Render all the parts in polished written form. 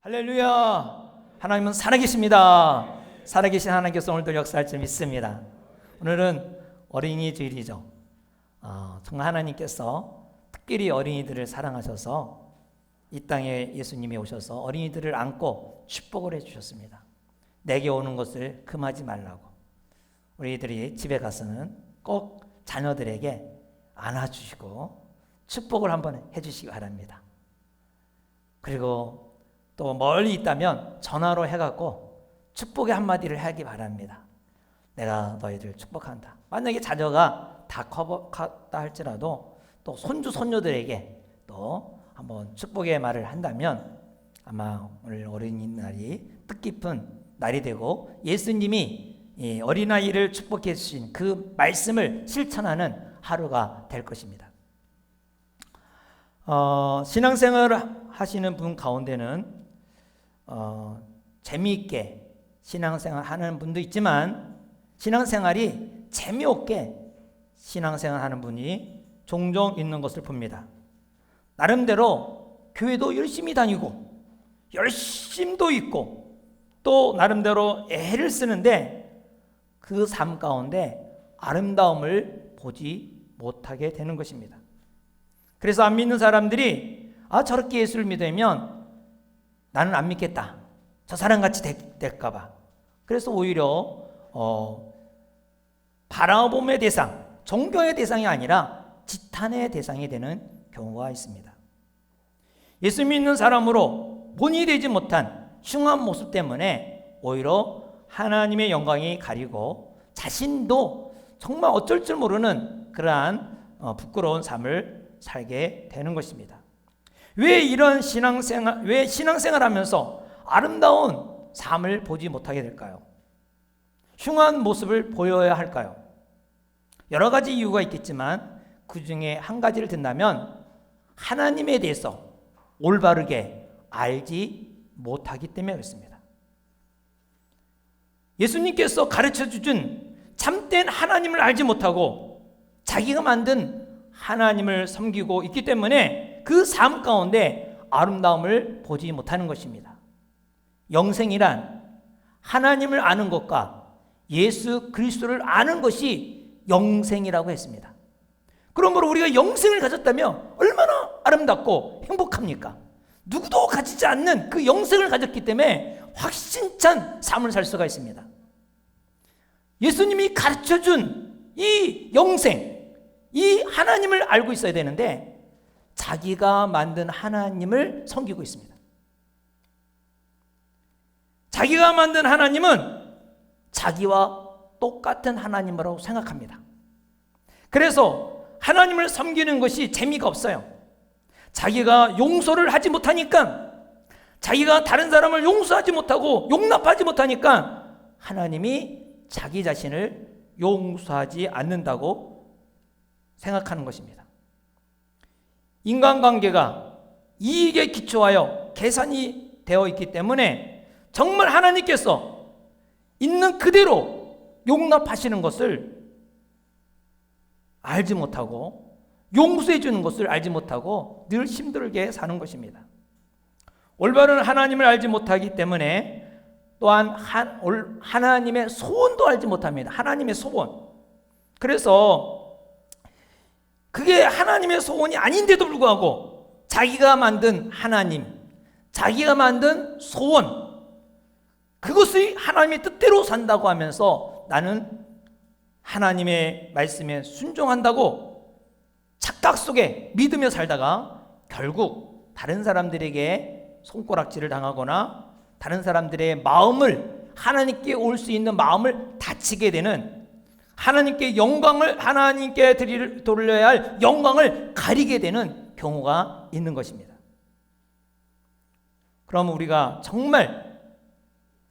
할렐루야! 하나님은 살아계십니다. 살아계신 하나님께서 오늘도 역사할 줄 믿습니다. 오늘은 어린이 주일이죠. 정말 하나님께서 특별히 어린이들을 사랑하셔서 이 땅에 예수님이 오셔서 어린이들을 안고 축복을 해주셨습니다. 내게 오는 것을 금하지 말라고. 우리들이 집에 가서는 꼭 자녀들에게 안아주시고 축복을 한번 해주시기 바랍니다. 그리고 또 멀리 있다면 전화로 해갖고 축복의 한마디를 하기 바랍니다. 내가 너희들 축복한다. 만약에 자녀가 다 커봤다 할지라도 또 손주 손녀들에게 또 한번 축복의 말을 한다면 아마 오늘 어린이날이 뜻깊은 날이 되고 예수님이 어린아이를 축복해 주신 그 말씀을 실천하는 하루가 될 것입니다. 신앙생활 하시는 분 가운데는 재미있게 신앙생활 하는 분도 있지만 신앙생활이 재미없게 신앙생활 하는 분이 종종 있는 것을 봅니다. 나름대로 교회도 열심히 다니고 열심도 있고 또 나름대로 애를 쓰는데 그 삶 가운데 아름다움을 보지 못하게 되는 것입니다. 그래서 안 믿는 사람들이 저렇게 예수를 믿으면 나는 안 믿겠다. 저 사람같이 될까 봐. 그래서 오히려 바라봄의 대상, 존경의 대상이 아니라 지탄의 대상이 되는 경우가 있습니다. 예수 믿는 사람으로 본이 되지 못한 흉한 모습 때문에 오히려 하나님의 영광이 가리고 자신도 정말 어쩔 줄 모르는 그러한 부끄러운 삶을 살게 되는 것입니다. 왜 이런 신앙생활 하면서 아름다운 삶을 보지 못하게 될까요? 흉한 모습을 보여야 할까요? 여러 가지 이유가 있겠지만 그 중에 한 가지를 든다면 하나님에 대해서 올바르게 알지 못하기 때문에 그렇습니다. 예수님께서 가르쳐 주신 참된 하나님을 알지 못하고 자기가 만든 하나님을 섬기고 있기 때문에 그 삶 가운데 아름다움을 보지 못하는 것입니다. 영생이란 하나님을 아는 것과 예수 그리스도를 아는 것이 영생이라고 했습니다. 그러므로 우리가 영생을 가졌다면 얼마나 아름답고 행복합니까? 누구도 가지지 않는 그 영생을 가졌기 때문에 확신찬 삶을 살 수가 있습니다. 예수님이 가르쳐준 이 영생, 이 하나님을 알고 있어야 되는데 자기가 만든 하나님을 섬기고 있습니다. 자기가 만든 하나님은 자기와 똑같은 하나님이라고 생각합니다. 그래서 하나님을 섬기는 것이 재미가 없어요. 자기가 용서를 하지 못하니까, 자기가 다른 사람을 용서하지 못하고 용납하지 못하니까 하나님이 자기 자신을 용서하지 않는다고 생각하는 것입니다. 인간관계가 이익에 기초하여 계산이 되어 있기 때문에 정말 하나님께서 있는 그대로 용납하시는 것을 알지 못하고 용서해 주는 것을 알지 못하고 늘 힘들게 사는 것입니다. 올바른 하나님을 알지 못하기 때문에 또한 하나님의 소원도 알지 못합니다. 하나님의 소원. 그래서 그게 하나님의 소원이 아닌데도 불구하고 자기가 만든 하나님, 자기가 만든 소원, 그것이 하나님의 뜻대로 산다고 하면서 나는 하나님의 말씀에 순종한다고 착각 속에 믿으며 살다가 결국 다른 사람들에게 손가락질을 당하거나 다른 사람들의 마음을, 하나님께 올 수 있는 마음을 다치게 되는, 하나님께 영광을, 하나님께 돌려야 할 영광을 가리게 되는 경우가 있는 것입니다. 그럼 우리가 정말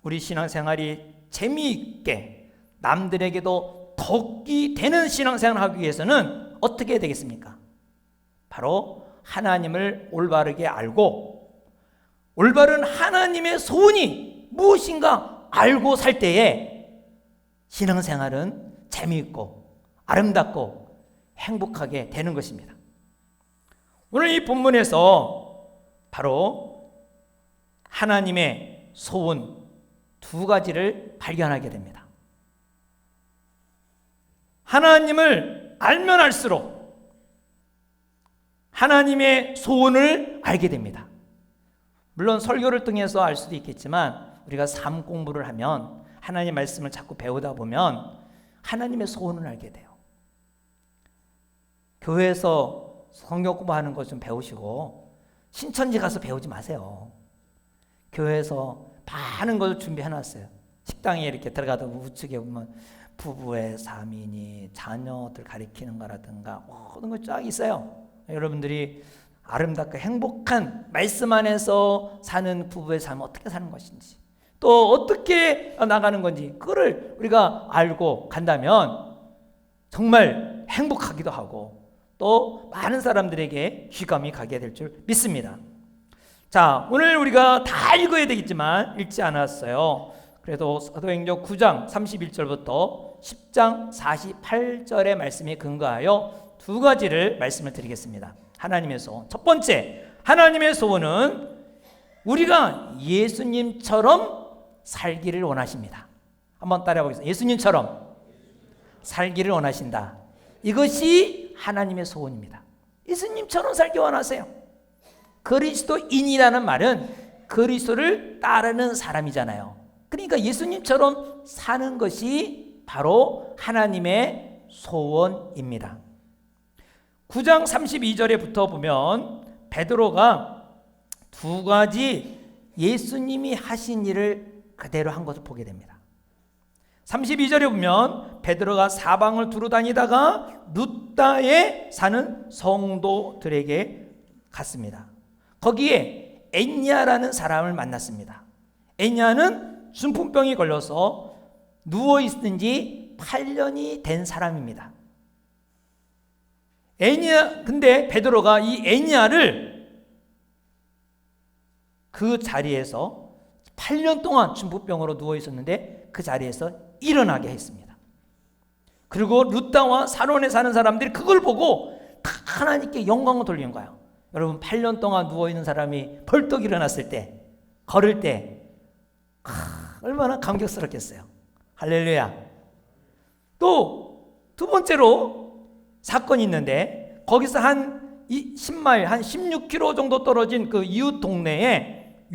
우리 신앙생활이 재미있게 남들에게도 덕이 되는 신앙생활을 하기 위해서는 어떻게 해야 되겠습니까? 바로 하나님을 올바르게 알고 올바른 하나님의 소원이 무엇인가 알고 살 때에 신앙생활은 재미있고 아름답고 행복하게 되는 것입니다. 오늘 이 본문에서 바로 하나님의 소원 두 가지를 발견하게 됩니다. 하나님을 알면 알수록 하나님의 소원을 알게 됩니다. 물론 설교를 통해서 알 수도 있겠지만 우리가 삶 공부를 하면 하나님의 말씀을 자꾸 배우다 보면 하나님의 소원을 알게 돼요. 교회에서 성경 공부하는 것 좀 배우시고 신천지 가서 배우지 마세요. 교회에서 많은 걸 준비해놨어요. 식당에 이렇게 들어가다 우측에 보면 부부의 삶이니 자녀들 가리키는 거라든가 모든 거 쫙 있어요. 여러분들이 아름답고 행복한 말씀 안에서 사는 부부의 삶을 어떻게 사는 것인지 또 어떻게 나가는 건지 그거를 우리가 알고 간다면 정말 행복하기도 하고 또 많은 사람들에게 귀감이 가게 될 줄 믿습니다. 자, 오늘 우리가 다 읽어야 되겠지만 읽지 않았어요. 그래도 사도행전 9장 31절부터 10장 48절의 말씀에 근거하여 두 가지를 말씀을 드리겠습니다. 하나님의 소원. 첫 번째, 하나님의 소원은 우리가 예수님처럼 살기를 원하십니다. 한번 따라해 보겠습니다. 예수님처럼 살기를 원하신다. 이것이 하나님의 소원입니다. 예수님처럼 살기 원하세요. 그리스도인이라는 말은 그리스도를 따르는 사람이잖아요. 그러니까 예수님처럼 사는 것이 바로 하나님의 소원입니다. 9장 32절에부터 보면 베드로가 두 가지 예수님이 하신 일을 그대로 한 것을 보게 됩니다. 32절에 보면 베드로가 사방을 두루 다니다가 루다에 사는 성도들에게 갔습니다. 거기에 엔냐라는 사람을 만났습니다. 엔냐는 중풍병이 걸려서 누워있은 지 8년이 된 사람입니다. 근데 베드로가 이 엔냐를 그 자리에서 8년 동안 중풍병으로 누워있었는데 그 자리에서 일어나게 했습니다. 그리고 루다와 사론에 사는 사람들이 그걸 보고 다 하나님께 영광을 돌리는 거예요. 여러분 8년 동안 누워있는 사람이 벌떡 일어났을 때 걸을 때 얼마나 감격스럽겠어요. 할렐루야. 또 두 번째로 사건이 있는데 거기서 한 10마일 한 16km 정도 떨어진 그 이웃 동네에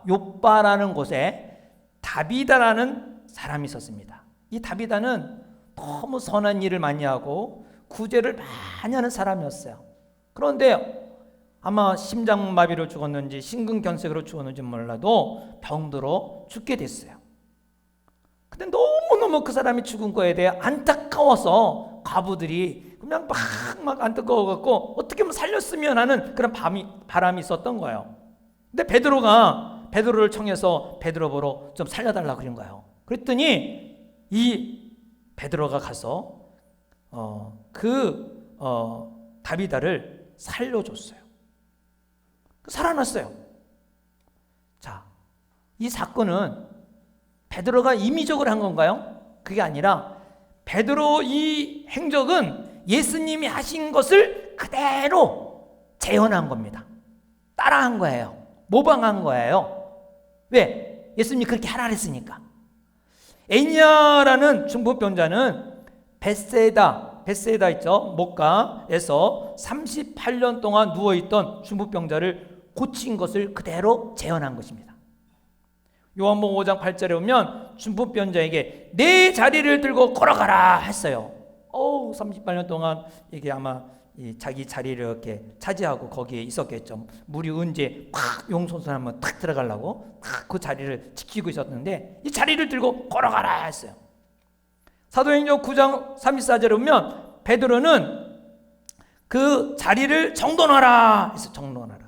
요빠라는 곳에 다비다라는 사람이 있었습니다. 이 다비다는 너무 선한 일을 많이 하고 구제를 많이 하는 사람이었어요. 그런데 아마 심장마비로 죽었는지 심근경색으로 죽었는지 몰라도 병들어 죽게 됐어요. 근데 너무너무 그 사람이 죽은 거에 대해 안타까워서 과부들이 그냥 막 안타까워갖고 어떻게 하면 살렸으면 하는 그런 바람이 있었던 거예요. 근데 베드로를 청해서 베드로 보러 좀 살려달라 그런 거예요. 그랬더니 이 베드로가 가서 다비다를 살려줬어요. 살아났어요. 자, 이 사건은 베드로가 임의적으로 한 건가요? 그게 아니라 베드로 이 행적은 예수님이 하신 것을 그대로 재현한 겁니다. 따라한 거예요. 모방한 거예요. 왜? 예수님이 그렇게 하라 그랬으니까. 에냐라는 중풍병자는 베세다 있죠? 목가에서 38년 동안 누워있던 중풍병자를 고친 것을 그대로 재현한 것입니다. 요한복음 5장 8절에 보면 중풍병자에게 내 자리를 들고 걸어가라 했어요. 38년 동안 이게 아마 자기 자리를 이렇게 차지하고 거기에 있었겠죠. 물이 언제 팍 용손하면 탁 들어가려고 그 자리를 지키고 있었는데 이 자리를 들고 걸어가라 했어요. 사도행전 9장 34절에 보면 베드로는 그 자리를 정돈하라 했어요. 정돈하라.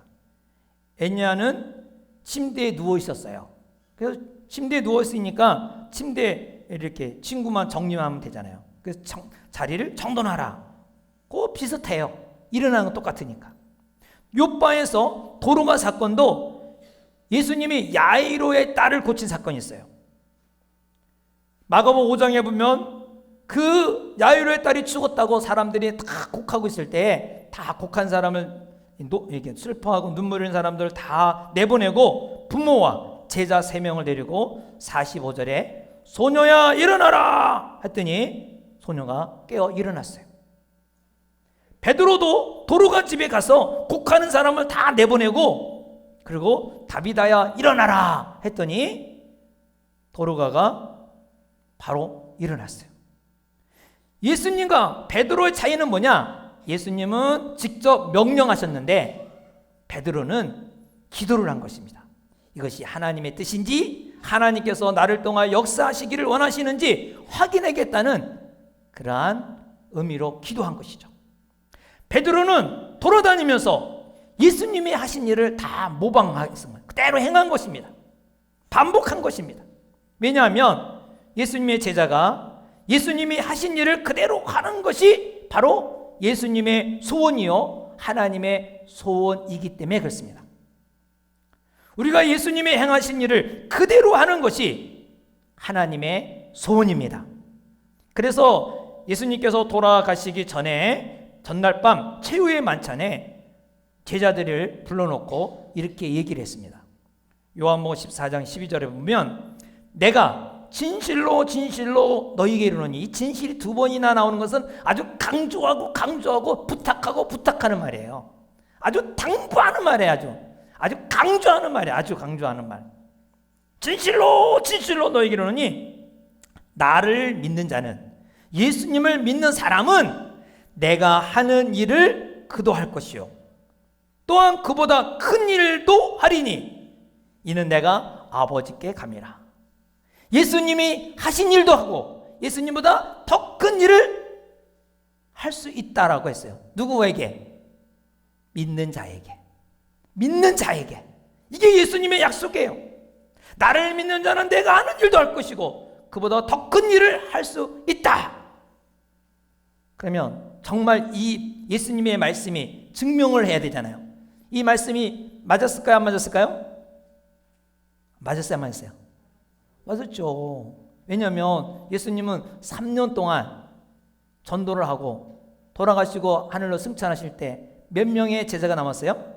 엔냐는 침대에 누워 있었어요. 그래서 침대에 누워 있으니까 침대에 이렇게 친구만 정리하면 되잖아요. 그래서 자리를 정돈하라. 그 비슷해요. 일어나는 건 똑같으니까. 요바에서 도로마 사건도 예수님이 야이로의 딸을 고친 사건이 있어요. 마가복음 5장에 보면 그 야이로의 딸이 죽었다고 사람들이 다 곡하고 있을 때 다 곡한 사람을 이렇게 슬퍼하고 눈물 흘리는 사람들을 다 내보내고 또 부모와 제자 3명을 데리고 45절에 소녀야 일어나라 했더니 소녀가 깨어 일어났어요. 베드로도 도로가 집에 가서 곡하는 사람을 다 내보내고 그리고 다비다야 일어나라 했더니 도로가가 바로 일어났어요. 예수님과 베드로의 차이는 뭐냐? 예수님은 직접 명령하셨는데 베드로는 기도를 한 것입니다. 이것이 하나님의 뜻인지 하나님께서 나를 통하여 역사하시기를 원하시는지 확인하겠다는 그러한 의미로 기도한 것이죠. 베드로는 돌아다니면서 예수님이 하신 일을 다 모방했습니다. 그대로 행한 것입니다. 반복한 것입니다. 왜냐하면 예수님의 제자가 예수님이 하신 일을 그대로 하는 것이 바로 예수님의 소원이요 하나님의 소원이기 때문에 그렇습니다. 우리가 예수님이 행하신 일을 그대로 하는 것이 하나님의 소원입니다. 그래서 예수님께서 돌아가시기 전에 전날 밤 최후의 만찬에 제자들을 불러놓고 이렇게 얘기를 했습니다. 요한복음 14장 12절에 보면 내가 진실로 진실로 너희에게 이르노니, 이 진실이 2번이나 나오는 것은 아주 강조하고 부탁하는 말이에요. 아주 당부하는 말이에요. 아주 강조하는 말이에요. 아주 강조하는 말. 진실로 너희에게 이르노니 나를 믿는 자는, 예수님을 믿는 사람은 내가 하는 일을 그도 할 것이요 또한 그보다 큰 일도 하리니 이는 내가 아버지께 감이라. 예수님이 하신 일도 하고 예수님보다 더 큰 일을 할 수 있다라고 했어요. 누구에게? 믿는 자에게. 이게 예수님의 약속이에요. 나를 믿는 자는 내가 하는 일도 할 것이고 그보다 더 큰 일을 할 수 있다. 그러면 정말 이 예수님의 말씀이 증명을 해야 되잖아요. 이 말씀이 맞았을까요? 안 맞았을까요? 맞았어요? 안 맞았어요? 맞았죠. 왜냐하면 예수님은 3년 동안 전도를 하고 돌아가시고 하늘로 승천하실 때 몇 명의 제자가 남았어요?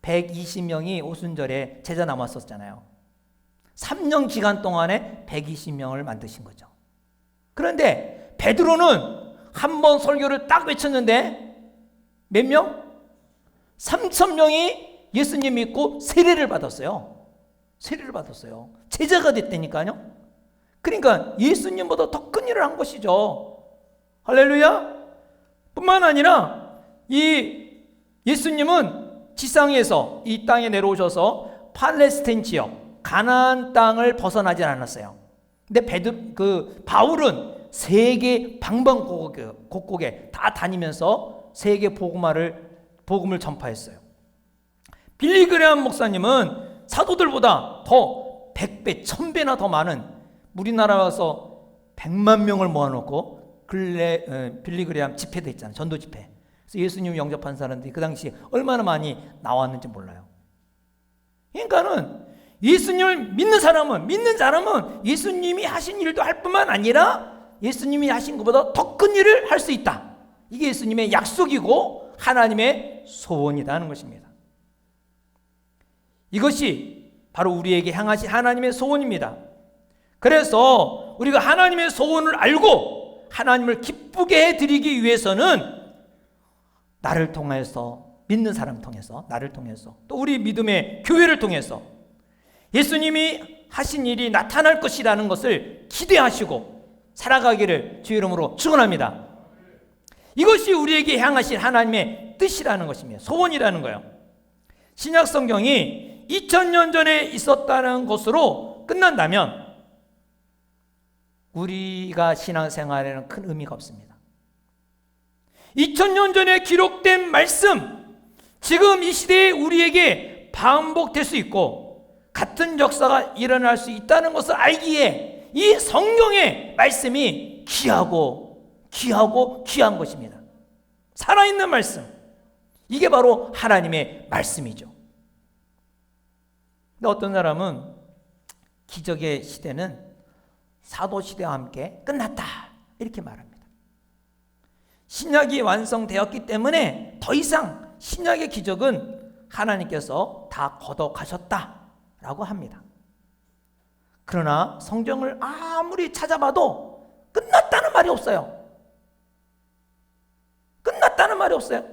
120명이 오순절에 제자 남았었잖아요. 3년 기간 동안에 120명을 만드신 거죠. 그런데 베드로는 한 번 설교를 딱 외쳤는데 몇 명? 3,000명이 예수님 믿고 세례를 받았어요. 제자가 됐다니까요. 그러니까 예수님보다 더 큰 일을 한 것이죠. 할렐루야. 뿐만 아니라 이 예수님은 지상에서 이 땅에 내려오셔서 팔레스타인 지역 가나안 땅을 벗어나지 않았어요. 근데 바울은 세계 방방곡곡에 다 다니면서 세계 복음을 전파했어요. 빌리 그레함 목사님은 사도들보다 더 100배, 1000배나 더 많은, 우리나라 와서 100만 명을 모아놓고 빌리 그레함 집회도 했잖아요. 전도 집회. 그래서 예수님 영접한 사람들이 그 당시 얼마나 많이 나왔는지 몰라요. 그러니까는 예수님을 믿는 사람은 예수님이 하신 일도 할 뿐만 아니라 예수님이 하신 것보다 더 큰 일을 할 수 있다. 이게 예수님의 약속이고 하나님의 소원이라는 것입니다. 이것이 바로 우리에게 향하신 하나님의 소원입니다. 그래서 우리가 하나님의 소원을 알고 하나님을 기쁘게 해드리기 위해서는 나를 통해서, 믿는 사람 통해서, 나를 통해서, 또 우리 믿음의 교회를 통해서 예수님이 하신 일이 나타날 것이라는 것을 기대하시고 살아가기를 주의 이름으로 축원합니다. 이것이 우리에게 향하신 하나님의 뜻이라는 것입니다. 소원이라는 거예요. 신약 성경이 2000년 전에 있었다는 것으로 끝난다면 우리가 신앙생활에는 큰 의미가 없습니다. 2000년 전에 기록된 말씀, 지금 이 시대에 우리에게 반복될 수 있고 같은 역사가 일어날 수 있다는 것을 알기에 이 성경의 말씀이 귀한 것입니다. 살아있는 말씀, 이게 바로 하나님의 말씀이죠. 근데 어떤 사람은 기적의 시대는 사도 시대와 함께 끝났다 이렇게 말합니다. 신약이 완성되었기 때문에 더 이상 신약의 기적은 하나님께서 다 걷어가셨다 라고 합니다. 그러나 성경을 아무리 찾아봐도 끝났다는 말이 없어요. 끝났다는 말이 없어요.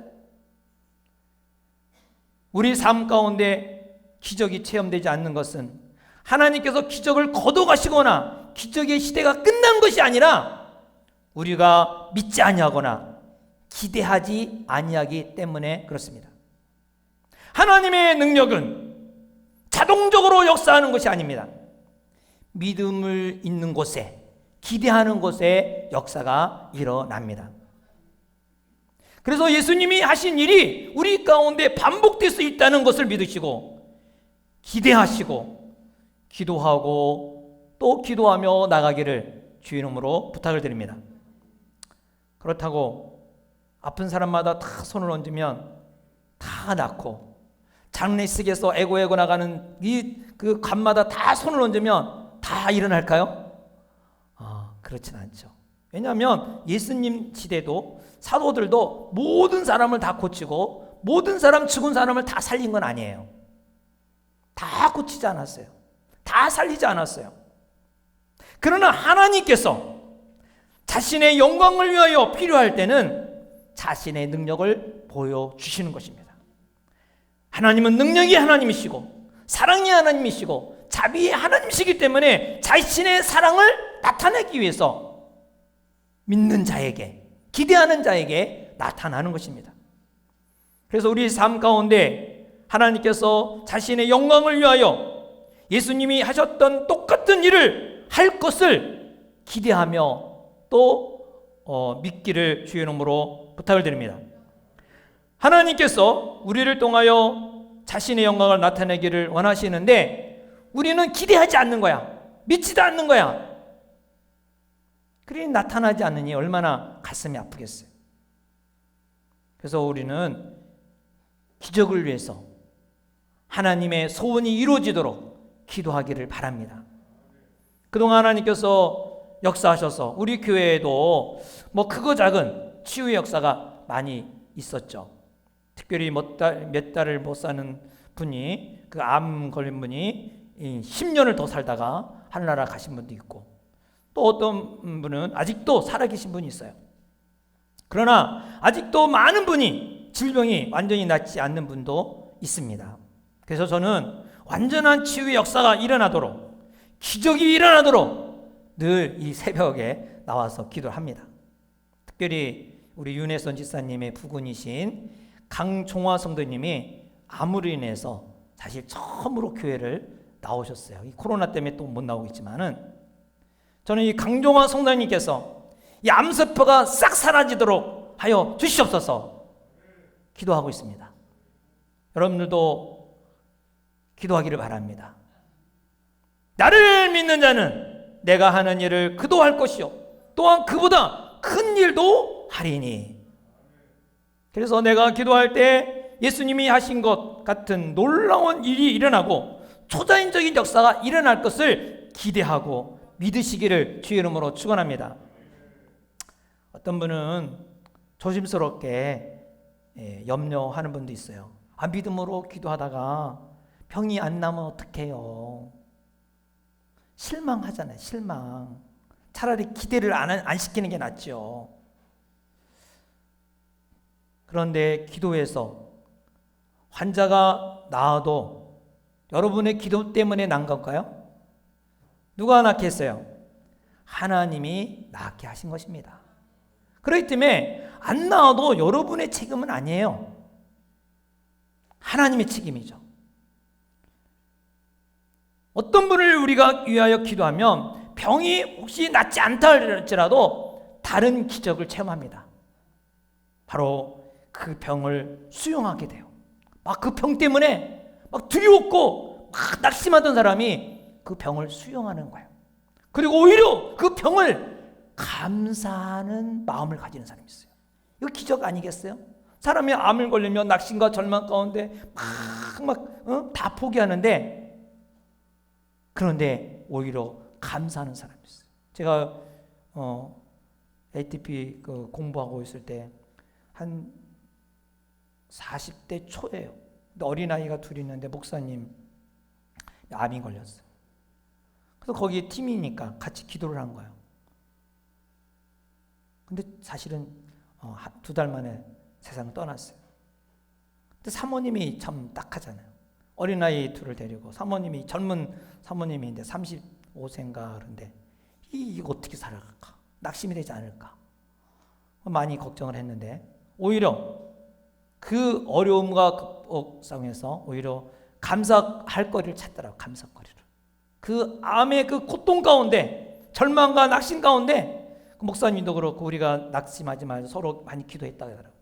우리 삶 가운데 기적이 체험되지 않는 것은 하나님께서 기적을 거둬가시거나 기적의 시대가 끝난 것이 아니라 우리가 믿지 아니하거나 기대하지 아니하기 때문에 그렇습니다. 하나님의 능력은 자동적으로 역사하는 것이 아닙니다. 믿음을 있는 곳에, 기대하는 곳에 역사가 일어납니다. 그래서 예수님이 하신 일이 우리 가운데 반복될 수 있다는 것을 믿으시고 기대하시고 기도하고 또 기도하며 나가기를 주의 이름으로 부탁을 드립니다. 그렇다고 아픈 사람마다 다 손을 얹으면 다 낫고, 장례식에서 애고 나가는 그 관마다 다 손을 얹으면 다 일어날까요? 그렇진 않죠. 왜냐하면 예수님 시대도 사도들도 모든 사람을 다 고치고 모든 사람, 죽은 사람을 다 살린 건 아니에요. 다 고치지 않았어요. 다 살리지 않았어요. 그러나 하나님께서 자신의 영광을 위하여 필요할 때는 자신의 능력을 보여주시는 것입니다. 하나님은 능력이 하나님이시고 사랑이 하나님이시고 자비의 하나님이시기 때문에 자신의 사랑을 나타내기 위해서 믿는 자에게, 기대하는 자에게 나타나는 것입니다. 그래서 우리 삶 가운데 하나님께서 자신의 영광을 위하여 예수님이 하셨던 똑같은 일을 할 것을 기대하며 또 믿기를 주의 이름으로 부탁을 드립니다. 하나님께서 우리를 통하여 자신의 영광을 나타내기를 원하시는데 우리는 기대하지 않는 거야. 믿지도 않는 거야. 그러니 나타나지 않으니 얼마나 가슴이 아프겠어요. 그래서 우리는 기적을 위해서 하나님의 소원이 이루어지도록 기도하기를 바랍니다. 그동안 하나님께서 역사하셔서 우리 교회에도 뭐 크고 작은 치유의 역사가 많이 있었죠. 특별히 몇 달을 못 사는 분이, 그 암 걸린 분이 10년을 더 살다가 하늘나라 가신 분도 있고, 또 어떤 분은 아직도 살아계신 분이 있어요. 그러나 아직도 많은 분이 질병이 완전히 낫지 않는 분도 있습니다. 그래서 저는 완전한 치유의 역사가 일어나도록, 기적이 일어나도록 늘 이 새벽에 나와서 기도를 합니다. 특별히 우리 윤혜선 지사님의 부군이신 강종화 성도님이 암으로 인해서 사실 처음으로 교회를 나오셨어요. 이 코로나 때문에 또 못 나오고 있지만은 저는 이 강종화 성도님께서 이 암세포가 싹 사라지도록 하여 주시옵소서 기도하고 있습니다. 여러분들도 기도하기를 바랍니다. 나를 믿는 자는 내가 하는 일을 그도 할 것이요 또한 그보다 큰 일도 하리니. 그래서 내가 기도할 때 예수님이 하신 것 같은 놀라운 일이 일어나고 초자연적인 역사가 일어날 것을 기대하고 믿으시기를 주의 이름으로 축원합니다. 어떤 분은 조심스럽게 염려하는 분도 있어요. 믿음으로 기도하다가 병이 안 나면 어떡해요? 실망하잖아요. 실망. 차라리 기대를 안 시키는 게 낫죠. 그런데 기도해서 환자가 나아도 여러분의 기도 때문에 난 건가요? 누가 낫게 했어요? 하나님이 낫게 하신 것입니다. 그렇기 때문에 안 나아도 여러분의 책임은 아니에요. 하나님의 책임이죠. 어떤 분을 우리가 위하여 기도하면 병이 혹시 낫지 않다 할지라도 다른 기적을 체험합니다. 바로 그 병을 수용하게 돼요. 막 그 병 때문에 막 두려웠고 막 낙심하던 사람이 그 병을 수용하는 거예요. 그리고 오히려 그 병을 감사하는 마음을 가지는 사람이 있어요. 이거 기적 아니겠어요? 사람이 암을 걸리면 낙심과 절망 가운데 다 포기하는데, 그런데 오히려 감사하는 사람이 있어요. 제가 ATP 공부하고 있을 때 한 40대 초예요. 어린아이가 둘이 있는데 목사님 암이 걸렸어요. 그래서 거기 팀이니까 같이 기도를 한 거예요. 근데 사실은 2달 만에 세상을 떠났어요. 근데 사모님이 참 딱하잖아요. 어린아이 둘을 데리고 사모님이 젊은 사모님인데 35세인가 그런데 이거 어떻게 살아갈까? 낙심이 되지 않을까? 많이 걱정을 했는데 오히려 그 어려움과 극복상에서 오히려 감사할 거리를 찾더라고요. 감사거리를. 그 암의 그 고통 가운데 절망과 낙심 가운데 그 목사님도 그렇고 우리가 낙심하지 말고 서로 많이 기도했다고 하더라고요.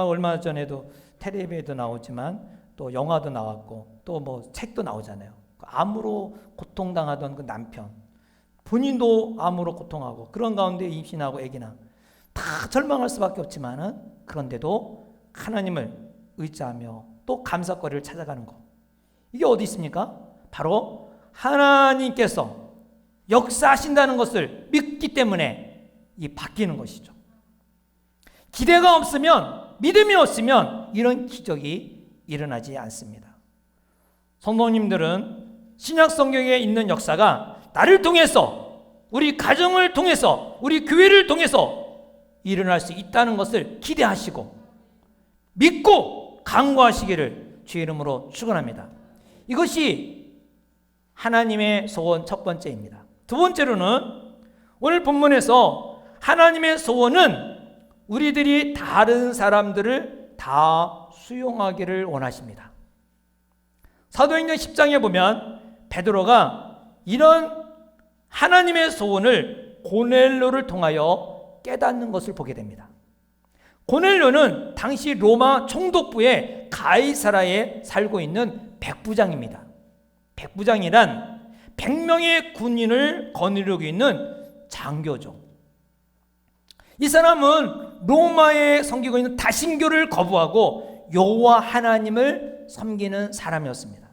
얼마 전에도 텔레비에도 나오지만 또 영화도 나왔고 또 뭐 책도 나오잖아요. 암으로 고통당하던 그 남편 본인도 암으로 고통하고 그런 가운데 임신하고 아기나 다 절망할 수밖에 없지만은 그런데도 하나님을 의지하며 또 감사거리를 찾아가는 것. 이게 어디 있습니까? 바로 하나님께서 역사하신다는 것을 믿기 때문에 이 바뀌는 것이죠. 기대가 없으면, 믿음이 없으면 이런 기적이 일어나지 않습니다. 성도님들은 신약 성경에 있는 역사가 나를 통해서, 우리 가정을 통해서, 우리 교회를 통해서 일어날 수 있다는 것을 기대하시고 믿고 간구하시기를 주의 이름으로 축원합니다. 이것이 하나님의 소원 첫 번째입니다. 두 번째로는 오늘 본문에서 하나님의 소원은 우리들이 다른 사람들을 다 수용하기를 원하십니다. 사도행전 10장에 보면 베드로가 이런 하나님의 소원을 고넬료를 통하여 깨닫는 것을 보게 됩니다. 고넬료는 당시 로마 총독부의 가이사라에 살고 있는 백부장입니다. 백부장이란 100명의 군인을 거느리고 있는 장교죠. 이 사람은 로마에 섬기고 있는 다신교를 거부하고 여호와 하나님을 섬기는 사람이었습니다.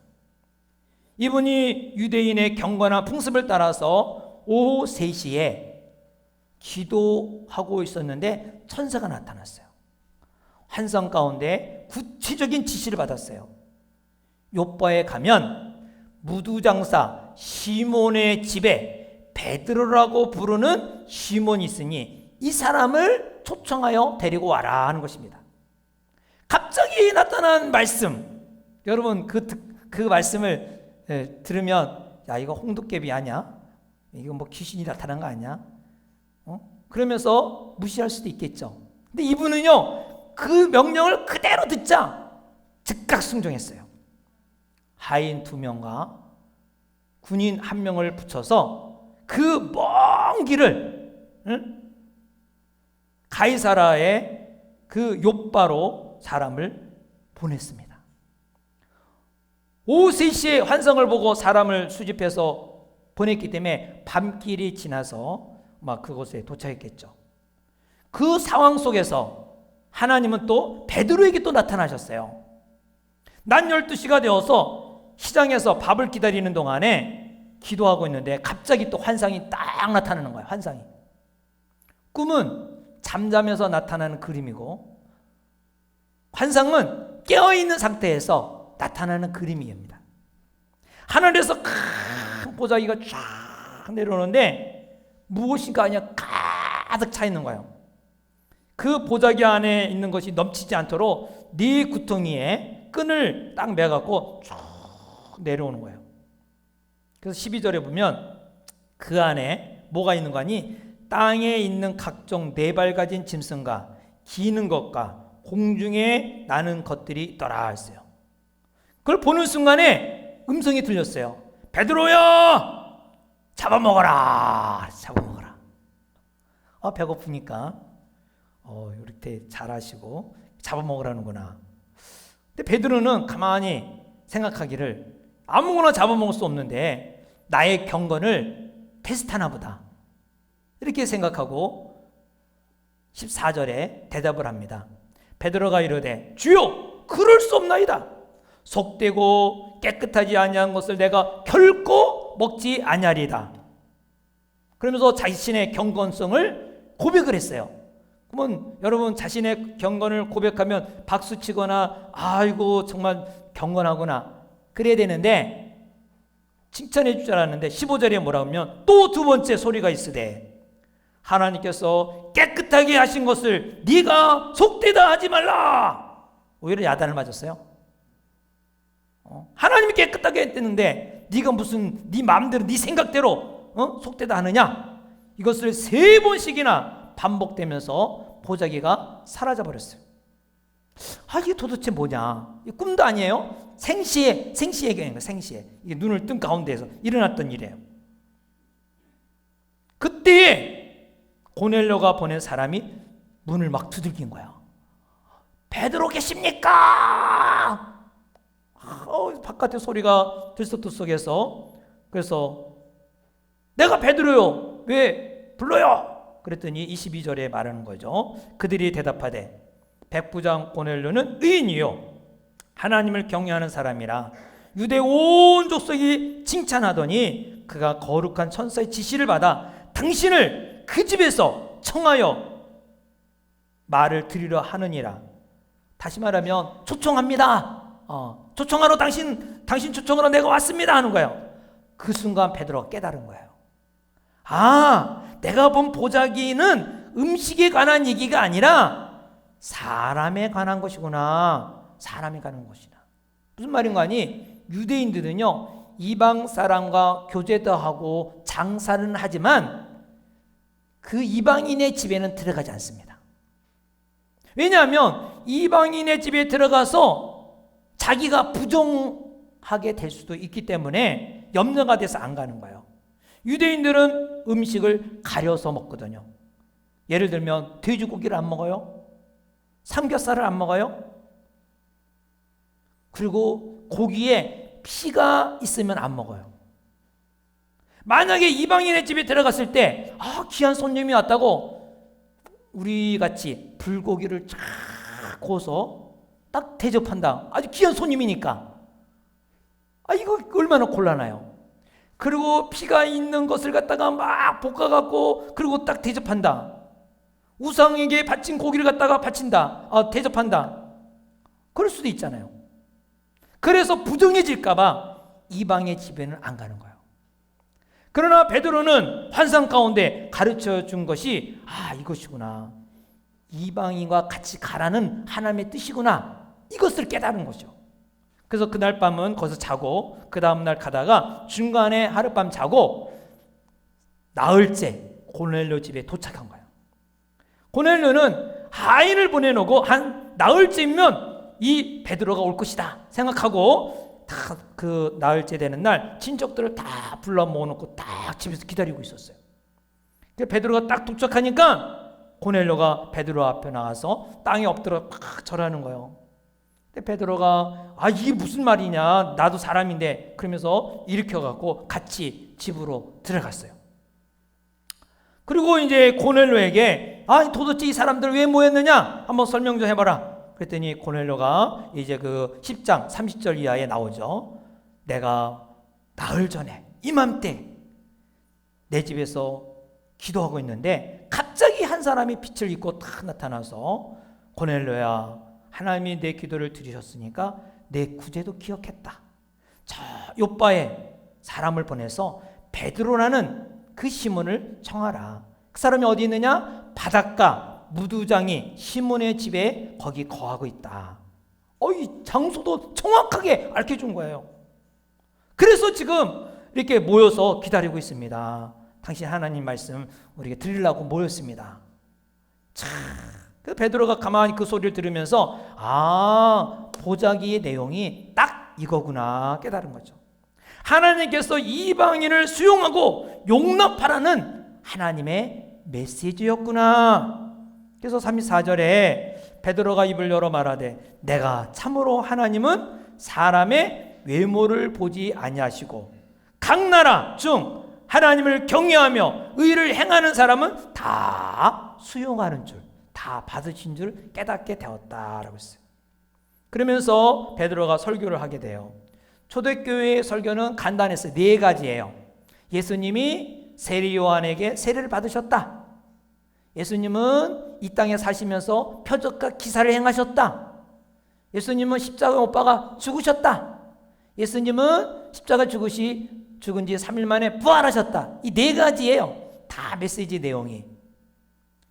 이분이 유대인의 경건한 풍습을 따라서 오후 3시에 기도하고 있었는데 천사가 나타났어요. 환상 가운데 구체적인 지시를 받았어요. 요바에 가면 무두장사 시몬의 집에 베드로라고 부르는 시몬이 있으니 이 사람을 초청하여 데리고 와라 하는 것입니다. 갑자기 나타난 말씀, 여러분 그 말씀을 들으면 야 이거 홍두깨비 아니야? 이거 뭐 귀신이 나타난 거 아니야? 그러면서 무시할 수도 있겠죠. 근데 이분은요 그 명령을 그대로 듣자 즉각 순종했어요. 하인 2명과 군인 1명을 붙여서 그 먼 길을 가이사라의 그 요바로 사람을 보냈습니다. 오후 3시에 환상을 보고 사람을 수집해서 보냈기 때문에 밤길이 지나서 막 그곳에 도착했겠죠. 그 상황 속에서 하나님은 또 베드로에게 또 나타나셨어요. 낮 12시가 되어서 시장에서 밥을 기다리는 동안에 기도하고 있는데 갑자기 또 환상이 딱 나타나는 거예요. 환상이. 꿈은 잠자면서 나타나는 그림이고 환상은 깨어있는 상태에서 나타나는 그림입니다. 하늘에서 큰 보자기가 쫙 내려오는데 무엇인가 아니야 가득 차 있는 거예요. 그 보자기 안에 있는 것이 넘치지 않도록 네 구덩이에 끈을 딱 매갖고 쭉 내려오는 거예요. 그래서 12절에 보면 그 안에 뭐가 있는 거 아니? 땅에 있는 각종 4발 가진 짐승과 기는 것과 공중에 나는 것들이 있더라 했어요. 그걸 보는 순간에 음성이 들렸어요. 베드로야 잡아먹어라. 잡아먹어라. 배고프니까 이렇게 잘하시고 잡아먹으라는구나. 근데 베드로는 가만히 생각하기를 아무거나 잡아먹을 수 없는데 나의 경건을 테스트하나 보다 이렇게 생각하고 14절에 대답을 합니다. 베드로가 이르되 주여 그럴 수 없나이다. 속되고 깨끗하지 아니한 것을 내가 결코 먹지 아니하리다. 그러면서 자신의 경건성을 고백을 했어요. 그러면 여러분 자신의 경건을 고백하면 박수치거나 아이고 정말 경건하구나 그래야 되는데 칭찬해 줄 줄 알았는데 15절에 뭐라 하면 또 두 번째 소리가 있으되 하나님께서 깨끗하게 하신 것을 네가 속되다 하지 말라. 오히려 야단을 맞았어요. 하나님이 깨끗하게 했는데 네가 무슨 네 마음대로 네 생각대로 속되다 하느냐. 이것을 3번씩이나 반복되면서 보자기가 사라져 버렸어요. 이게 도대체 뭐냐? 이 꿈도 아니에요? 생시에 생시에 이게 눈을 뜬 가운데에서 일어났던 일이에요. 그때 고넬료가 보낸 사람이 문을 막 두들긴 거야. 베드로 계십니까? 바깥에 소리가 들썩들썩해서 그래서 내가 베드로요. 왜 불러요? 그랬더니 22절에 말하는 거죠. 그들이 대답하되 백부장 고넬료는 의인이요 하나님을 경외하는 사람이라 유대 온 족속이 칭찬하더니 그가 거룩한 천사의 지시를 받아 당신을 그 집에서 청하여 말을 드리려 하느니라. 다시 말하면 초청합니다. 초청하러 당신 초청하러 내가 왔습니다 하는 거예요. 그 순간 베드로가 깨달은 거예요. 내가 본 보자기는 음식에 관한 얘기가 아니라 사람에 관한 것이구나. 사람에 관한 것이다. 무슨 말인가 하니 유대인들은요 이방 사람과 교제도 하고 장사는 하지만 그 이방인의 집에는 들어가지 않습니다. 왜냐하면 이방인의 집에 들어가서 자기가 부정하게 될 수도 있기 때문에 염려가 돼서 안 가는 거예요. 유대인들은 음식을 가려서 먹거든요. 예를 들면 돼지고기를 안 먹어요. 삼겹살을 안 먹어요. 그리고 고기에 피가 있으면 안 먹어요. 만약에 이방인의 집에 들어갔을 때 귀한 손님이 왔다고 우리 같이 불고기를 쫙 구워서 딱 대접한다. 아주 귀한 손님이니까 이거 얼마나 곤란해요. 그리고 피가 있는 것을 갖다가 막 볶아갖고 그리고 딱 대접한다. 우상에게 바친 고기를 갖다가 바친다. 대접한다. 그럴 수도 있잖아요. 그래서 부정해질까봐 이방의 집에는 안 가는 거예요. 그러나 베드로는 환상 가운데 가르쳐 준 것이 이것이구나. 이방인과 같이 가라는 하나님의 뜻이구나. 이것을 깨달은 거죠. 그래서 그날 밤은 거기서 자고 그 다음날 가다가 중간에 하룻밤 자고 나흘째 고넬료 집에 도착한 거예요. 고넬료는 하인을 보내놓고 한 나흘째면 이 베드로가 올 것이다 생각하고 다 그 나흘째 되는 날 친척들을 다 불러 모아놓고 딱 집에서 기다리고 있었어요. 베드로가 딱 도착하니까 고넬료가 베드로 앞에 나가서 땅에 엎드려 막 절하는 거예요. 근데 베드로가 이게 무슨 말이냐, 나도 사람인데, 그러면서 일으켜갖고 같이 집으로 들어갔어요. 그리고 이제 고넬료에게 도대체 이 사람들 왜 모였느냐 한번 설명 좀 해봐라. 그랬더니 고넬료가 이제 그 10장 30절 이하에 나오죠. 내가 나흘 전에 이맘때 내 집에서 기도하고 있는데 갑자기 한 사람이 빛을 입고 딱 나타나서 고넬료야, 하나님이 내 기도를 들으셨으니까 내 구제도 기억했다. 저 요바에 사람을 보내서 베드로라는 그 시몬을 청하라. 그 사람이 어디 있느냐? 바닷가 무두장이 시몬의 집에 거기 거하고 있다. 이 장소도 정확하게 알려준 거예요. 그래서 지금 이렇게 모여서 기다리고 있습니다. 당신 하나님 말씀 우리에게 들으려고 모였습니다. 그 베드로가 가만히 그 소리를 들으면서 보자기의 내용이 딱 이거구나 깨달은 거죠. 하나님께서 이방인을 수용하고 용납하라는 하나님의 메시지였구나. 그래서 34절에 베드로가 입을 열어 말하되 내가 참으로 하나님은 사람의 외모를 보지 아니하시고 각 나라 중 하나님을 경외하며 의를 행하는 사람은 다 수용하는 줄, 다 받으신 줄 깨닫게 되었다라고 했어요. 그러면서 베드로가 설교를 하게 돼요. 초대교회의 설교는 간단했어요. 4가지예요. 예수님이 세례 요한에게 세례를 받으셨다. 예수님은 이 땅에 사시면서 표적과 기사를 행하셨다. 예수님은 십자가 못 박아 죽으셨다. 예수님은 십자가 죽으시 죽은 지 3일 만에 부활하셨다. 이 네 가지예요. 다 메시지 내용이.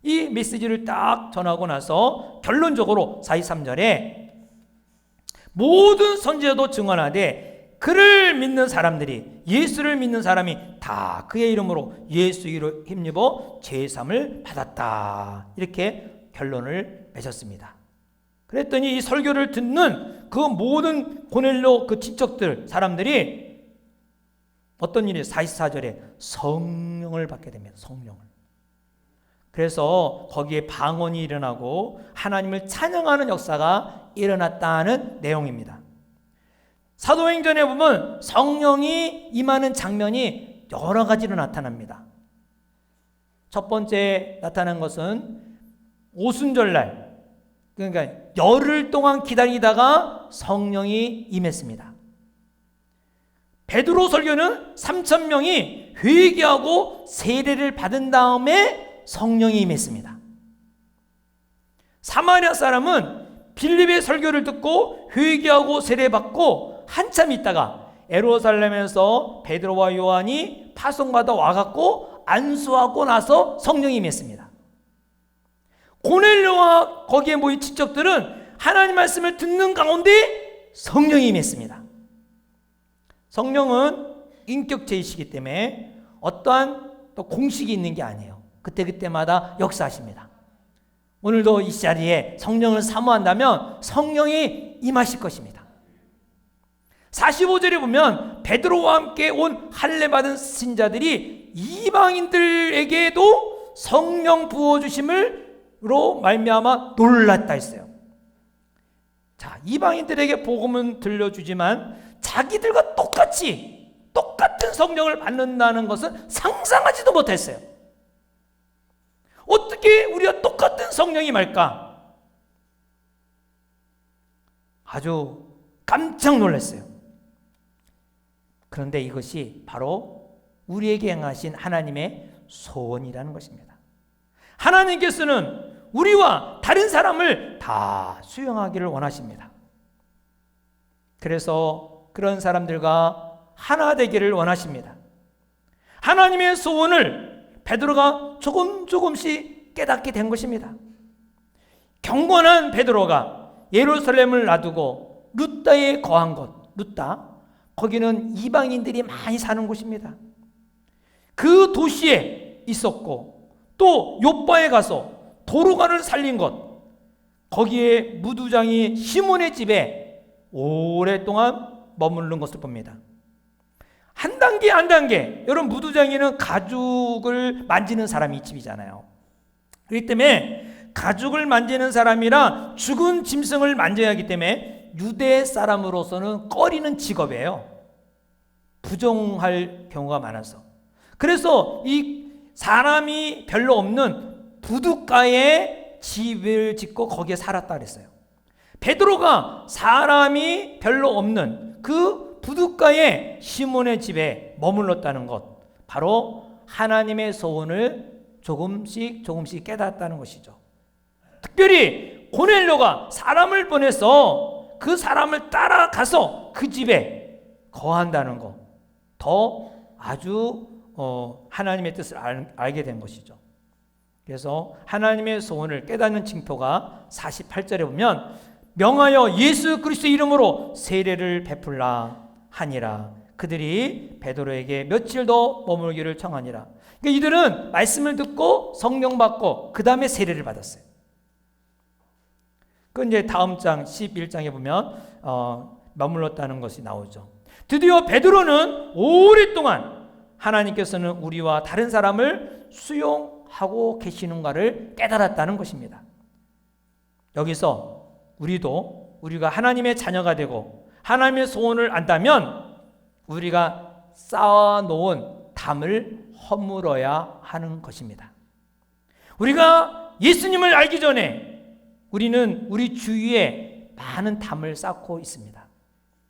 이 메시지를 딱 전하고 나서 결론적으로 43절에 모든 선지자도 증언하되 그를 믿는 사람들이, 예수를 믿는 사람이 다 그의 이름으로 예수 이름으로 힘입어 죄사함을 받았다. 이렇게 결론을 맺었습니다. 그랬더니 이 설교를 듣는 그 모든 고넬료 그 친척들 사람들이 어떤 일이 44절에 성령을 받게 됩니다. 성령을. 그래서 거기에 방언이 일어나고 하나님을 찬양하는 역사가 일어났다는 내용입니다. 사도행전에 보면 성령이 임하는 장면이 여러 가지로 나타납니다. 첫 번째 나타난 것은 오순절날, 그러니까 열흘 동안 기다리다가 성령이 임했습니다. 베드로 설교는 3,000명이 회개하고 세례를 받은 다음에 성령이 임했습니다. 사마리아 사람은 빌립의 설교를 듣고 회개하고 세례받고 한참 있다가 예루살렘에서 베드로와 요한이 파송받아 와갖고 안수하고 나서 성령이 임했습니다. 고넬료와 거기에 모인 친척들은 하나님 말씀을 듣는 가운데 성령이 임했습니다. 성령은 인격체이시기 때문에 어떠한 또 공식이 있는 게 아니에요. 그때그때마다 역사하십니다. 오늘도 이 자리에 성령을 사모한다면 성령이 임하실 것입니다. 45절에 보면 베드로와 함께 온 할례 받은 신자들이 이방인들에게도 성령 부어주심으로 말미암아 놀랐다 했어요. 자, 이방인들에게 복음은 들려주지만 자기들과 똑같은 성령을 받는다는 것은 상상하지도 못했어요. 어떻게 우리가 똑같은 성령이 말까? 아주 깜짝 놀랐어요. 그런데 이것이 바로 우리에게 행하신 하나님의 소원이라는 것입니다. 하나님께서는 우리와 다른 사람을 다 수용하기를 원하십니다. 그래서 그런 사람들과 하나 되기를 원하십니다. 하나님의 소원을 베드로가 조금씩 깨닫게 된 것입니다. 경건한 베드로가 예루살렘을 놔두고 루다에 거한 곳, 루다, 거기는 이방인들이 많이 사는 곳입니다. 그 도시에 있었고 또 요빠에 가서 도로가를 살린 것, 거기에 무두장이 시몬의 집에 오랫동안 머무른 것을 봅니다. 한 단계 여러분, 무두장이는 가죽을 만지는 사람이 집이잖아요. 그렇기 때문에 가죽을 만지는 사람이라 죽은 짐승을 만져야 하기 때문에 유대 사람으로서는 꺼리는 직업이에요. 부정할 경우가 많아서. 그래서 이 사람이 별로 없는 부둣가에 집을 짓고 거기에 살았다 그랬어요. 베드로가 사람이 별로 없는 그 부둣가에 시몬의 집에 머물렀다는 것, 바로 하나님의 소원을 조금씩 깨닫다는 것이죠. 특별히 고넬료가 사람을 보내서 그 사람을 따라가서 그 집에 거한다는 것, 더 아주 하나님의 뜻을 알게 된 것이죠. 그래서 하나님의 소원을 깨닫는 징표가 48절에 보면 명하여 예수 그리스도의 이름으로 세례를 베풀라 하니라. 그들이 베드로에게 며칠 더 머물기를 청하니라. 그러니까 이들은 말씀을 듣고 성령 받고 그 다음에 세례를 받았어요. 그 이제 다음 장 11장에 보면 머물렀다는 것이 나오죠. 드디어 베드로는 오랫동안 하나님께서는 우리와 다른 사람을 수용하고 계시는가를 깨달았다는 것입니다. 여기서 우리가 하나님의 자녀가 되고 하나님의 소원을 안다면 우리가 쌓아놓은 담을 허물어야 하는 것입니다. 우리가 예수님을 알기 전에 우리는 우리 주위에 많은 담을 쌓고 있습니다.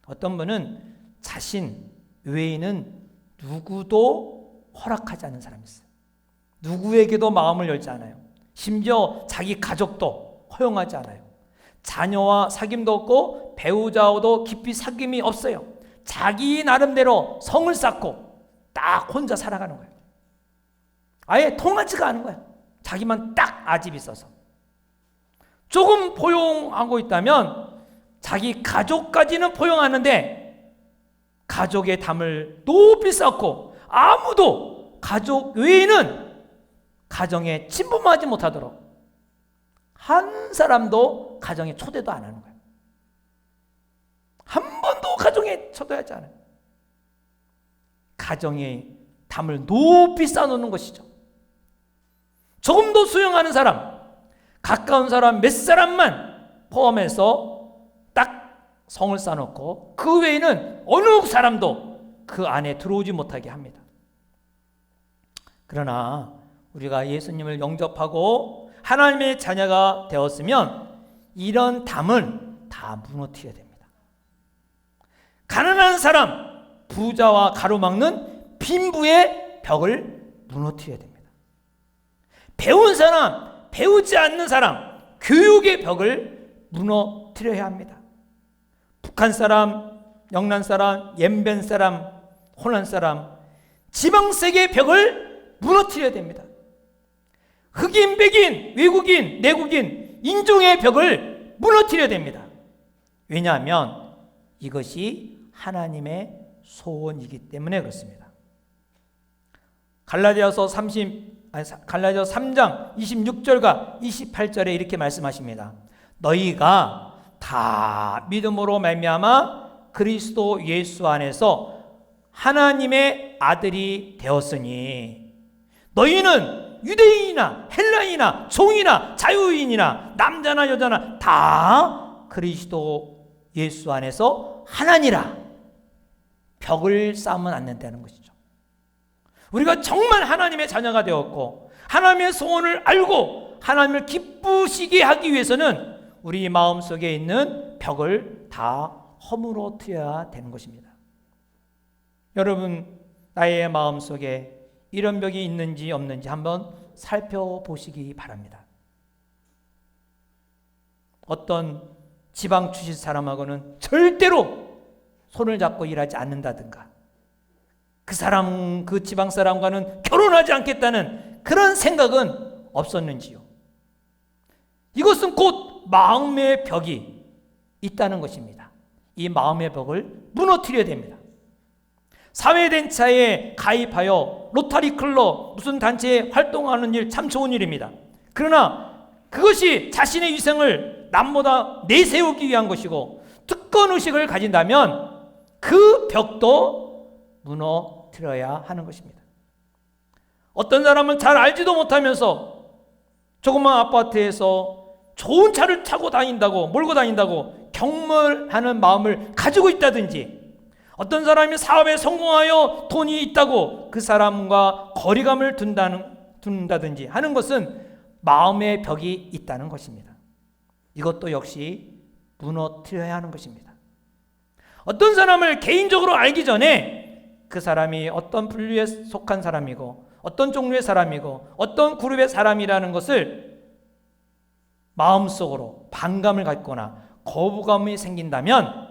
어떤 분은 자신 외에는 누구도 허락하지 않는 사람이 있어요. 누구에게도 마음을 열지 않아요. 심지어 자기 가족도 허용하지 않아요. 자녀와 사귐도 없고 배우자와도 깊이 사귐이 없어요. 자기 나름대로 성을 쌓고 딱 혼자 살아가는 거예요. 아예 통하지가 않은 거예요. 자기만 딱 아집이 있어서. 조금 포용하고 있다면 자기 가족까지는 포용하는데 가족의 담을 높이 쌓고 아무도 가족 외에는 가정에 침범하지 못하도록 한 사람도 가정에 초대도 안 하는 거예요. 한 번도 가정에 초대하지 않아요. 가정의 담을 높이 쌓아놓는 것이죠. 조금 더 수용하는 사람, 가까운 사람 몇 사람만 포함해서 딱 성을 쌓아놓고 그 외에는 어느 사람도 그 안에 들어오지 못하게 합니다. 그러나 우리가 예수님을 영접하고 하나님의 자녀가 되었으면 이런 담은 다 무너뜨려야 됩니다. 가난한 사람, 부자와 가로막는 빈부의 벽을 무너뜨려야 됩니다. 배운 사람, 배우지 않는 사람, 교육의 벽을 무너뜨려야 합니다. 북한 사람, 영남 사람, 연변 사람, 호남 사람, 지방세계의 벽을 무너뜨려야 됩니다. 흑인, 백인, 외국인, 내국인, 인종의 벽을 무너뜨려야 됩니다. 왜냐하면 이것이 하나님의 소원이기 때문에 그렇습니다. 갈라디아서 3장 26절과 28절에 이렇게 말씀하십니다. 너희가 다 믿음으로 말미암아 그리스도 예수 안에서 하나님의 아들이 되었으니 너희는 유대인이나 헬라인이나 종이나 자유인이나 남자나 여자나 다 그리스도 예수 안에서 하나니라. 벽을 쌓으면 안 된다는 것이죠. 우리가 정말 하나님의 자녀가 되었고 하나님의 소원을 알고 하나님을 기쁘시게 하기 위해서는 우리 마음속에 있는 벽을 다 허물어뜨려야 되는 것입니다. 여러분, 나의 마음속에 이런 벽이 있는지 없는지 한번 살펴보시기 바랍니다. 어떤 지방 출신 사람하고는 절대로 손을 잡고 일하지 않는다든가, 그 사람, 그 지방 사람과는 결혼하지 않겠다는 그런 생각은 없었는지요? 이것은 곧 마음의 벽이 있다는 것입니다. 이 마음의 벽을 무너뜨려야 됩니다. 사회단체에 가입하여 로타리 클럽 무슨 단체에 활동하는 일 참 좋은 일입니다. 그러나 그것이 자신의 위생을 남보다 내세우기 위한 것이고 특권의식을 가진다면 그 벽도 무너뜨려야 하는 것입니다. 어떤 사람은 잘 알지도 못하면서 조그만 아파트에서 좋은 차를 타고 다닌다고, 몰고 다닌다고 경멸하는 마음을 가지고 있다든지, 어떤 사람이 사업에 성공하여 돈이 있다고 그 사람과 거리감을 둔다든지 하는 것은 마음의 벽이 있다는 것입니다. 이것도 역시 무너뜨려야 하는 것입니다. 어떤 사람을 개인적으로 알기 전에 그 사람이 어떤 분류에 속한 사람이고 어떤 종류의 사람이고 어떤 그룹의 사람이라는 것을 마음속으로 반감을 갖거나 거부감이 생긴다면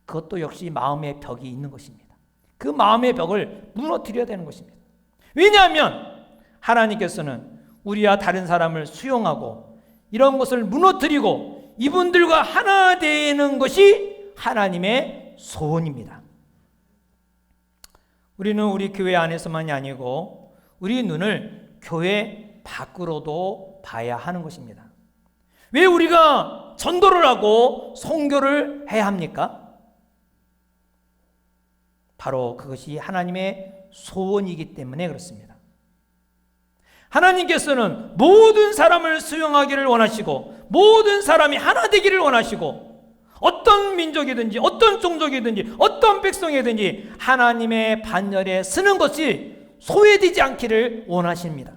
그것도 역시 마음의 벽이 있는 것입니다. 그 마음의 벽을 무너뜨려야 되는 것입니다. 왜냐하면 하나님께서는 우리와 다른 사람을 수용하고 이런 것을 무너뜨리고 이분들과 하나 되는 것이 하나님의 소원입니다. 우리는 우리 교회 안에서만이 아니고 우리 눈을 교회 밖으로도 봐야 하는 것입니다. 왜 우리가 전도를 하고 선교를 해야 합니까? 바로 그것이 하나님의 소원이기 때문에 그렇습니다. 하나님께서는 모든 사람을 수용하기를 원하시고 모든 사람이 하나 되기를 원하시고 어떤 민족이든지 어떤 종족이든지 어떤 백성이든지 하나님의 반열에 서는 것이 소외되지 않기를 원하십니다.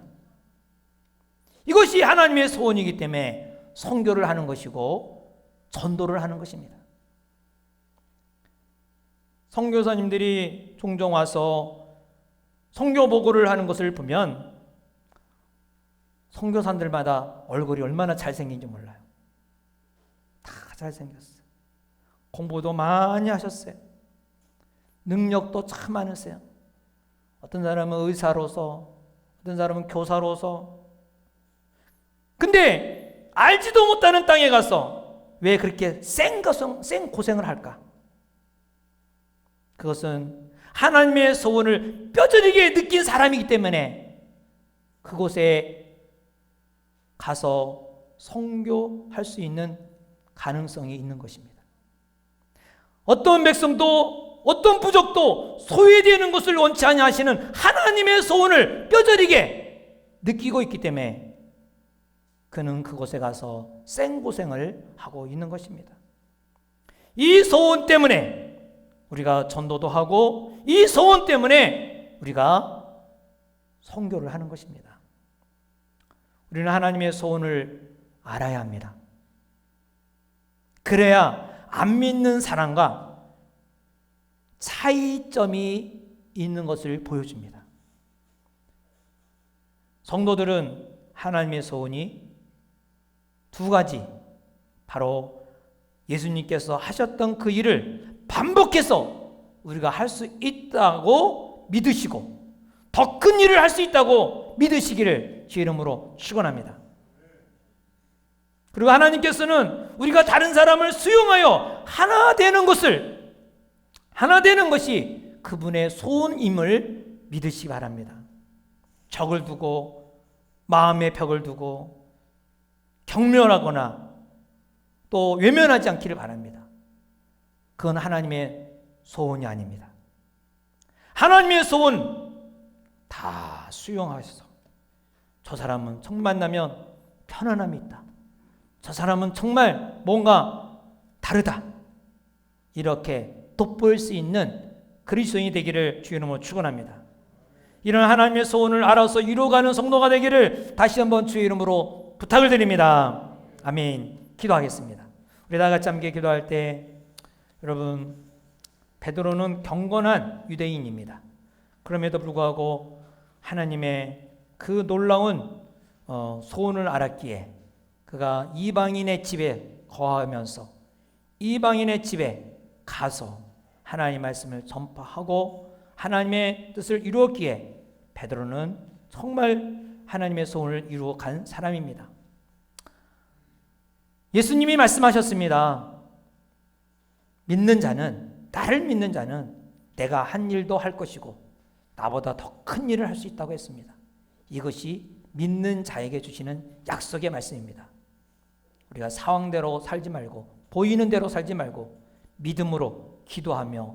이것이 하나님의 소원이기 때문에 선교를 하는 것이고 전도를 하는 것입니다. 선교사님들이 종종 와서 선교 보고를 하는 것을 보면 선교사들마다 얼굴이 얼마나 잘생긴지 몰라요. 다 잘생겼어요. 공부도 많이 하셨어요. 능력도 참 많으세요. 어떤 사람은 의사로서, 어떤 사람은 교사로서. 근데 알지도 못하는 땅에 가서 왜 그렇게 생 고생을 할까? 그것은 하나님의 소원을 뼈저리게 느낀 사람이기 때문에 그곳에 가서 선교할 수 있는 가능성이 있는 것입니다. 어떤 백성도 어떤 부족도 소외되는 것을 원치 아니하시는 하나님의 소원을 뼈저리게 느끼고 있기 때문에 그는 그곳에 가서 생고생을 하고 있는 것입니다. 이 소원 때문에 우리가 전도도 하고 이 소원 때문에 우리가 선교를 하는 것입니다. 우리는 하나님의 소원을 알아야 합니다. 그래야 안 믿는 사람과 차이점이 있는 것을 보여줍니다. 성도들은 하나님의 소원이 두 가지, 바로 예수님께서 하셨던 그 일을 반복해서 우리가 할 수 있다고 믿으시고 더 큰 일을 할 수 있다고 믿으시기를 주의 이름으로 축원합니다. 그리고 하나님께서는 우리가 다른 사람을 수용하여 하나 되는 것이 그분의 소원임을 믿으시기 바랍니다. 적을 두고 마음의 벽을 두고 경멸하거나 또 외면하지 않기를 바랍니다. 그건 하나님의 소원이 아닙니다. 하나님의 소원 다 수용하셔서 저 사람은 정말 만나면 편안함이 있다. 저 사람은 정말 뭔가 다르다. 이렇게 돋보일 수 있는 그리스도인이 되기를 주의 이름으로 축원합니다. 이런 하나님의 소원을 알아서 이루어가는 성도가 되기를 다시 한번 주의 이름으로 부탁을 드립니다. 아멘. 기도하겠습니다. 우리 다 같이 함께 기도할 때 여러분, 베드로는 경건한 유대인입니다. 그럼에도 불구하고 하나님의 그 놀라운 소원을 알았기에 그가 이방인의 집에 거하면서 이방인의 집에 가서 하나님의 말씀을 전파하고 하나님의 뜻을 이루었기에 베드로는 정말 하나님의 소원을 이루어 간 사람입니다. 예수님이 말씀하셨습니다. 나를 믿는 자는 내가 한 일도 할 것이고 나보다 더 큰 일을 할 수 있다고 했습니다. 이것이 믿는 자에게 주시는 약속의 말씀입니다. 우리가 상황대로 살지 말고 보이는 대로 살지 말고 믿음으로 기도하며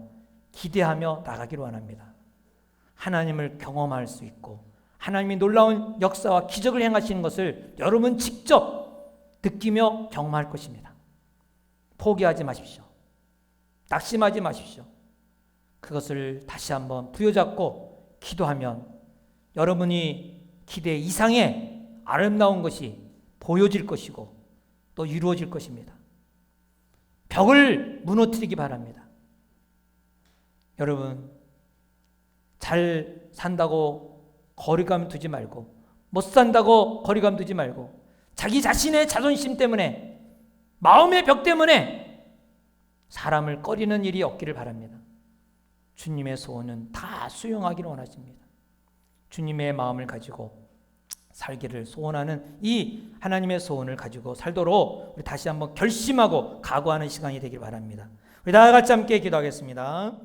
기대하며 나가기를 원합니다. 하나님을 경험할 수 있고 하나님이 놀라운 역사와 기적을 행하시는 것을 여러분 직접 느끼며 경험할 것입니다. 포기하지 마십시오. 낙심하지 마십시오. 그것을 다시 한번 부여잡고 기도하면 여러분이 기대 이상의 아름다운 것이 보여질 것이고 또 이루어질 것입니다. 벽을 무너뜨리기 바랍니다. 여러분, 잘 산다고 거리감 두지 말고 못 산다고 거리감 두지 말고 자기 자신의 자존심 때문에 마음의 벽 때문에 사람을 꺼리는 일이 없기를 바랍니다. 주님의 소원은 다 수용하기를 원하십니다. 주님의 마음을 가지고 살기를 소원하는 이 하나님의 소원을 가지고 살도록 우리 다시 한번 결심하고 각오하는 시간이 되길 바랍니다. 우리 다 같이 함께 기도하겠습니다.